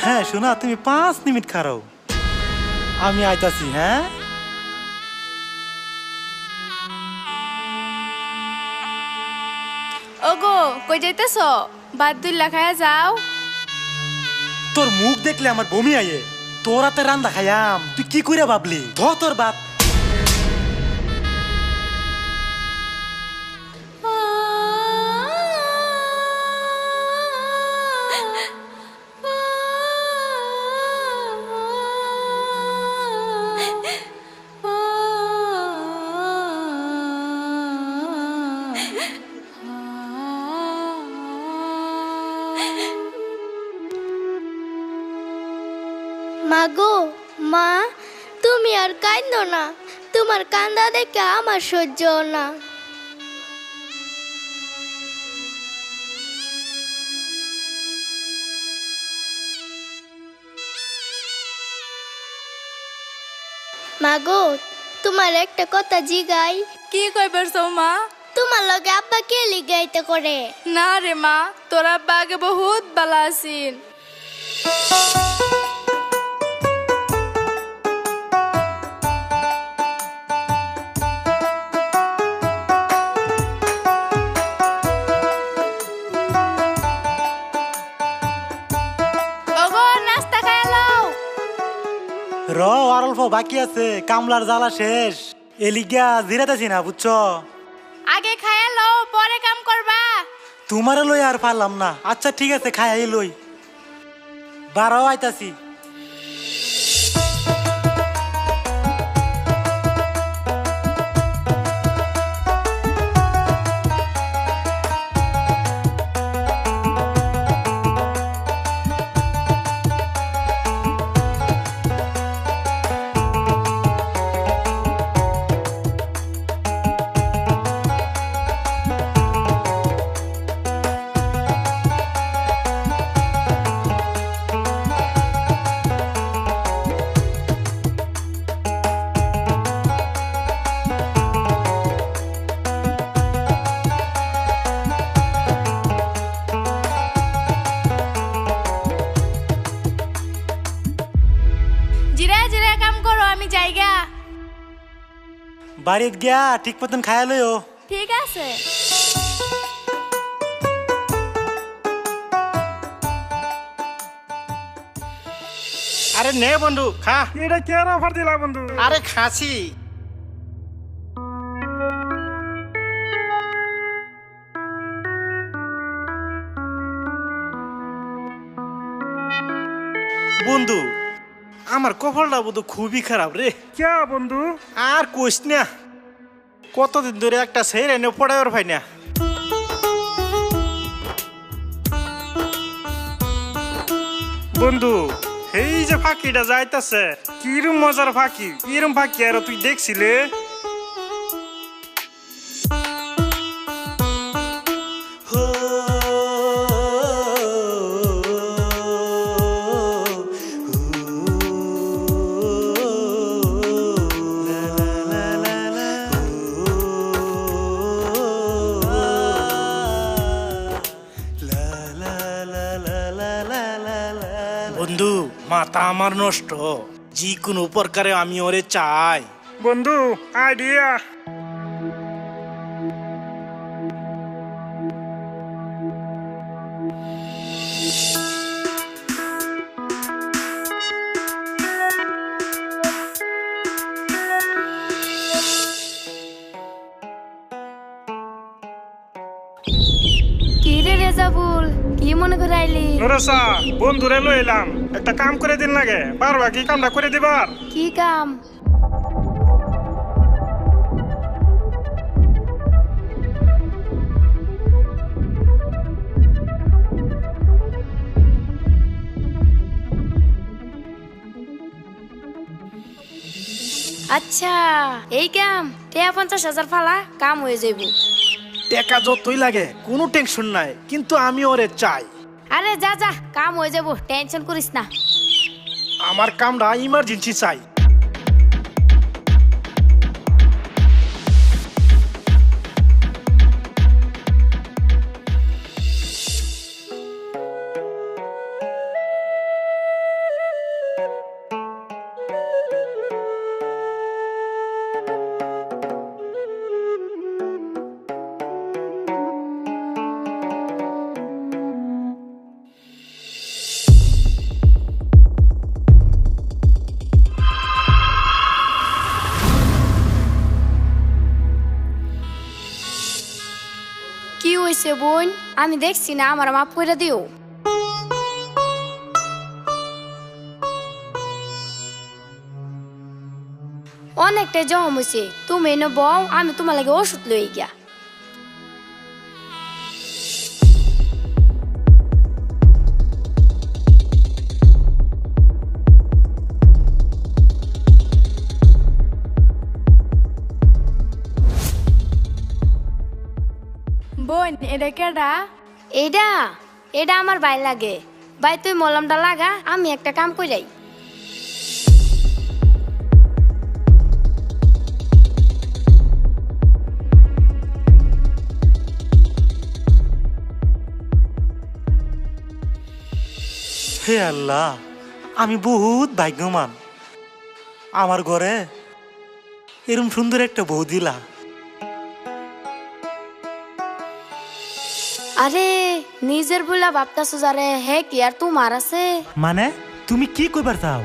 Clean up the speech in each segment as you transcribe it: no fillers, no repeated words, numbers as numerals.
হ্যাঁ শোনা, তুমি 5 মিনিট খারাও, আমি আইতাছি। হ্যাঁ ওগো কই যাইতেছ? বাদ দুল্লা খায়া যাও। তোর মুখ দেখলে আমার বমি আইয়ে। তোর হাতে রান্দা খাইয়াম, তুই কি কইরা ভাবলি? তোর বাপ। মাগো মা, তুমি আর কাঁদো না, তোমার কান্দা দেখে আমার সহ্য না। মাগো তোমার একটা কথা জিগাই। কি কইবার মা? তোমার লগে আব্বা কে লিগাইতে করে? না রে মা, তোর আব্বা আগে বহুত বালা আছিন। র আর অল্প বাকি আছে, কামলার জ্বালা শেষ, এলিগা জিরাতাছি না, বুঝছো? আগে খায়া লও, পরে কাম করবা। তোমারে লই আর পারলাম না। আচ্ছা ঠিক আছে, খাই লই, বারাও আইতাছি। বাড়িত গিয়া ঠিক মতন খায়া লইও। ঠিক আছে। আরে নে বন্ধু খা। এটা কে অফার দিলা বন্ধু? আরে খাসি। বন্ধু আমার কপালটা বন্ধু খুবই খারাপ রে। কে বন্ধু? আর কোস না, কতদিন ধরে একটা ছেড়ে এনে পড়াবার ভাই না। বন্ধু এই যে ফাঁকিটা যাইতাছে, কিরম মজার ফাঁকি, কিরম ফাঁকি আর তুই দেখছিলে? বন্ধু মাথা আমার নষ্ট, যে কোনো প্রকারে আমি ওরে চাই। বন্ধু আইডিয়া। কি রে রেজাবুল, কি মনে করে আইলি? নরসা বন্ধুরে লই এলাম, একটা কাম করে দিন লাগে, পারবা কি কামটা করে দিবার? কি কাম? আচ্ছা এই কাম, 50,000 ফালা কাম হয়ে যাইব। টাকা যতই লাগে কোনো টেনশন নাই, কিন্তু আমি ওরে চাই। আরে যা যা, কাম হয়ে যাব, টেনশন করিস না। আমার কামটা ইমার্জেন্সি চাই। কি হয়েছে বোন? আমি দেখছি না, আমার মাফ করে দিও। অনেকটাই জম হয়েছে, তুমি এনে বউ, আমি তোমার লাগে ওষুধ লই গিয়া। বোন এটা কেডা? এইটা এটা আমার ভাই লাগে। ভাই তুই মলমটা লাগা, আমি একটা কাম কইরাই। হে আল্লাহ, আমি বহুত ভাগ্যবান, আমার ঘরে এরম সুন্দর একটা বউ দিলা। আরে নিজের বলা ভাবতাছো যারে, হে কি আর তোমার আছে? মানে তুমি কি কইবার চাও?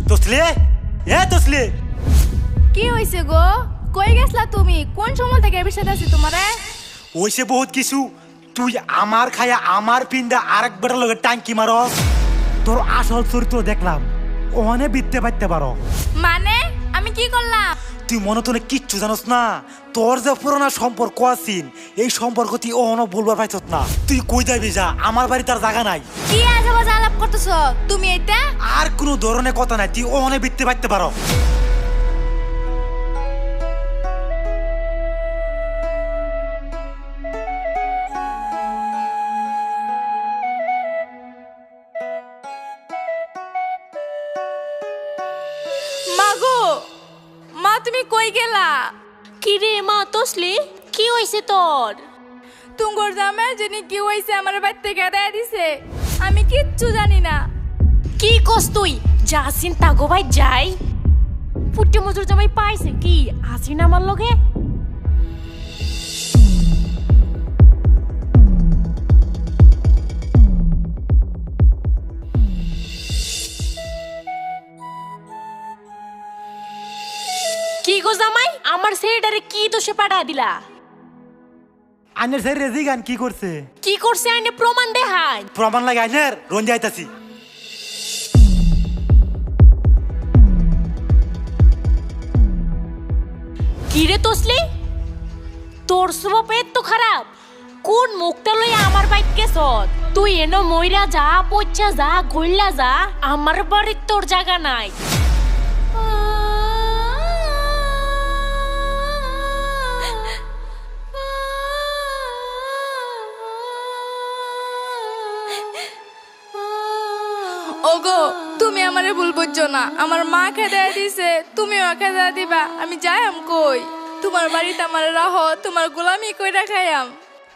তসলি, এ তসলি, কি হয়েছে গো? কই গেছলা তুমি? কোন সময় থেকে এর সাথে আছি তোমারে? ওইসে বহুত কিছু। তুই আমার খায়া আমার পিন্ডা আরেক বেটার লগে টাঙ্কি মারস। তোর আসল চরিত্র দেখলাম, ওখানে বিত্তে পারতে পারো। মানে আমি কি করলাম? তুই মনে তো কিচ্ছু জানোস না। তোর যে পুরোনো সম্পর্ক আছিস, এই সম্পর্ক তুই ওখানে বলবার পাইছত না। তুই কই যাবি যা, আমার বাড়ি তার জায়গা নাই। কি আজে বাজে আলাপ করতেছো তুমি? এটা আর কোনো ধরনের কথা নাই, তুই ওখানে বিত্তে পারতে পারো। মা গো, মা তুমি কই গেলা? কি রে মা তসলি, কি হইছে তোর? তুঙ্গর জামাই জানি কি হইছে, আমার বাড়িতে গেদায় দিছে, আমি কিচ্ছু জানি না। কি কস তুই? যা চিন্তা গো ভাই যাই। পুট্টে মজুর জামাই পাইছে কি আসিন আমার লগে? কি গো জামাই, আমার ছেলেটারে কি দোষে পাঠা দিলা? আইনের স্যার রেজি গান কি করছে? কি করছে আইনে প্রমাণ দেখাই। প্রমাণ লাগে আইনের, রঞ্জি আইতাছি। কি রে তসলি, তোর স্বভাব এত খারাপ? কোন মুখটা লই আমার বাইক গেছ? তুই এনো মইরা যা, পচা যা, গইলা যা, আমার বাড়ির তোর জায়গা নাই। ওগো তুমি আমারে ভুল বুঝছো না, আমার মা খেদায় দিছে, তুমিও খেদায় দিবা। আমি যাইম কই? তোমার বাড়িতে আমার রাহ, তোমার গোলামি কইরা খাইয়াম।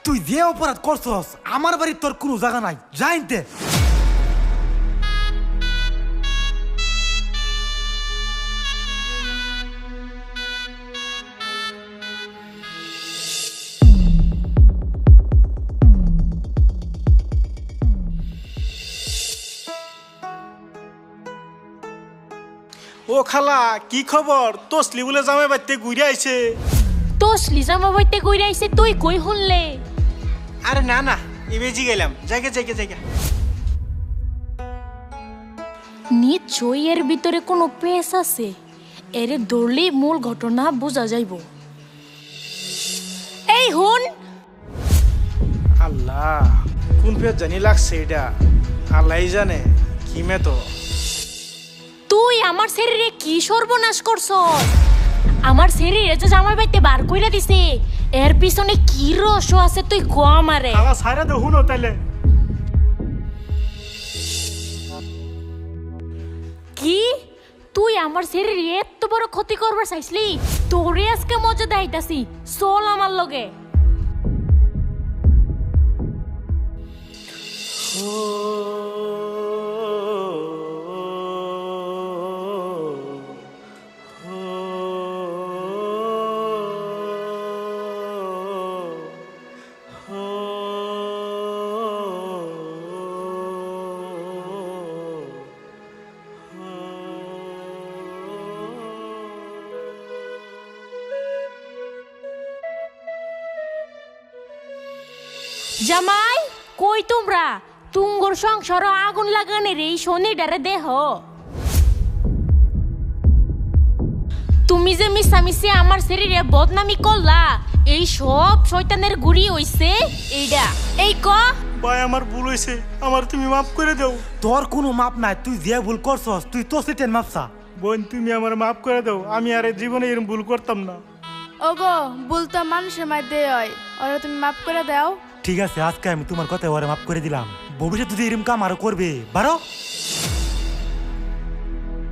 তুই যে অপরাধ করছস, আমার বাড়ির তোর কোনো জায়গা নাই, যাইতে। ও খালা, কি খবর? তসলি বলে জামাই বাড়িতে ঘুরে আইছে। তসলি জামা বইতে কইরা আইছে, তুই কই শুনলে? আরে না না, ইবেজি গেলাম। জায়গা জায়গা জায়গা। নিশ্চয়ই এর ভিতরে কোনো পেশ আছে, এর ধরলে মূল ঘটনা বোঝা যাইব। এই হুন, আল্লাহ, কোন পেয়ে জানি লাগছে এটা, আল্লাহ জানে। কি মে তো তুই আমার শরীরে কি সর্বনাশ করছ? আমার শরীরে যে জামাই বাইতে বার কইরা দিছে, এর পিছনে কি রহস্য আছে তুই কো আমারে। খালা ছাইরা দে, হুনো তাইলে। কি তুই আমার শরীরে এত বড় ক্ষতি করবার চাইছলি? তোরে আজকে মজা দেখাইতাছি, চল আমার লগে। জামাই কই তোমরা তুঙ্গর সংসার আগুন লাগানের এই শনিটারে দেহ তুমি যে মিশামিশি আমার শরীরে বদনামি করলা এই সব শয়তানের গুড়ি হইছে এইটা এই ক ভাই আমার ভুল হয়েছে, আমার তুমি মাফ করে দাও। তোর কোনো মাপ নাই, তুই যে ভুল করছস তুই তো সেটেন মাপসা। বোন তুমি আমার মাফ করে দাও, আমি আর জীবনে এরকম ভুল করতাম না। ওগো ভুল তো মানুষের মধ্যে হয়, ওরা তুমি মাফ করে দাও। ঠিক আছে, আজকে আমি তোমার কথা ওরে মাফ করে দিলাম। ভবিষ্যতে যদি এরকম কাম আরো করবে বারো